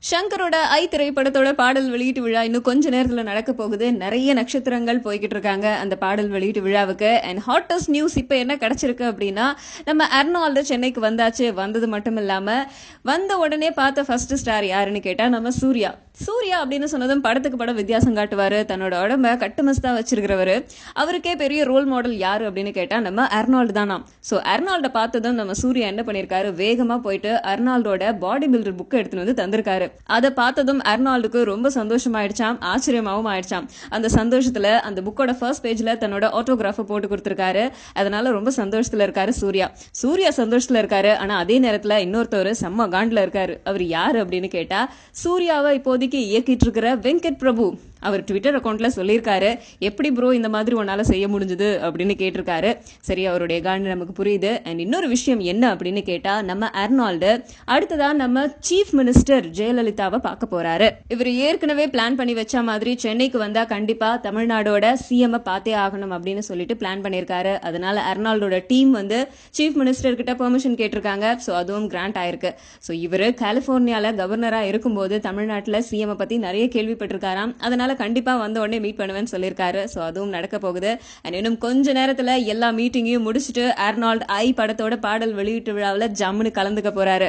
ஷங்கரோட ஐ திரைப்படத்தோட பாடல் வெளியீட்டு விழா இன்னும் கொஞ்ச நேரத்துல நடக்க போகுது. நிறைய நட்சத்திரங்கள் போய்கிட்டு இருக்காங்க அந்த பாடல் வெளியீட்டு விழாவுக்கு. அண்ட் ஹாட்டஸ்ட் நியூஸ் இப்ப என்ன கிடைச்சிருக்கு அப்படின்னா, நம்ம அர்னால்டு சென்னைக்கு வந்தாச்சு. வந்தது மட்டும் இல்லாம வந்த உடனே பார்த்த ஃபர்ஸ்ட் ஸ்டார் யாருன்னு கேட்டா நம்ம சூர்யா. சூர்யா அப்படின்னு சொன்னதும் படத்துக்கு படம் வித்தியாசம் காட்டுவாரு. தன்னோட உடம்ப கட்டுமஸ்தா வச்சிருக்கிறவரு. அவருக்கே பெரிய ரோல் மாடல் யாரு அப்படின்னு கேட்டா நம்ம அர்னால்டு தானா. சோ அர்னால்ட பார்த்ததும் நம்ம சூர்யா என்ன பண்ணிருக்காரு, வேகமா போயிட்டு அர்னால்டோட பாடி பில்டர் புக் எடுத்துட்டு வந்து தந்திருக்காரு. அதை பார்த்ததும் அர்னால்டுக்கு ரொம்ப சந்தோஷமாயிடுச்சாம், ஆச்சரியமாவும் ஆயிடுச்சாம். அந்த சந்தோஷத்துல அந்த புக்கோட ஃபர்ஸ்ட் பேஜ்ல தன்னோட ஆட்டோகிராஃப போட்டு கொடுத்திருக்காரு. அதனால ரொம்ப சந்தோஷத்துல இருக்காரு சூர்யா. சூர்யா சந்தோஷத்துல இருக்காரு. ஆனா அதே நேரத்துல இன்னொருத்தவர் செம்ம காண்ட்ல இருக்காரு. அவர் யாரு அப்படின்னு கேட்டா, சூர்யாவை இப்போதைக்கு இயக்கிட்டு இருக்கிற வெங்கட் பிரபு. அவர் ட்விட்டர் அக்கௌண்ட்ல சொல்லியிருக்காரு, எப்படி ப்ரோ இந்த மாதிரி உன்னால செய்ய முடிஞ்சது அப்படின்னு கேட்டிருக்காரு. சரி, அவருடைய காண்டு நமக்கு புரியுது. அண்ட் இன்னொரு விஷயம் என்ன அப்படின்னு கேட்டா, நம்ம அர்னால்டு அடுத்ததா நம்ம சீஃப் மினிஸ்டர் ஜெயலலிதாவை பார்க்க போறாரு. இவர் ஏற்கனவே பிளான் பண்ணி வச்ச மாதிரி சென்னைக்கு வந்தா கண்டிப்பா தமிழ்நாடோட சிஎம் பார்த்தே ஆகணும் அப்படின்னு சொல்லிட்டு பிளான் பண்ணிருக்காரு. அதனால அர்னால்டோட டீம் வந்து சீஃப் மினிஸ்டர் கிட்ட பெர்மிஷன் கேட்டிருக்காங்க. சோ அதுவும் கிராண்ட் ஆயிருக்கு. சோ இவரு கலிபோர்னியால கவர்னரா இருக்கும்போது தமிழ்நாட்டுல சிஎம் பத்தி நிறைய கேள்விப்பட்டிருக்காராம். அதனால கண்டிப்பா வந்த உடனே மீட் பண்ணுவேன்னு சொல்லியிருக்காரு. சோ அதுவும் நடக்க போகுது. அண்ட் இன்னும் கொஞ்ச நேரத்துல எல்லா மீட்டிங்கையும் முடிச்சுட்டு அர்னால்டு ஐ படத்தோட பாடல் வெளியீட்டு விழாவில் ஜம்முன்னு கலந்துக்க போறாரு.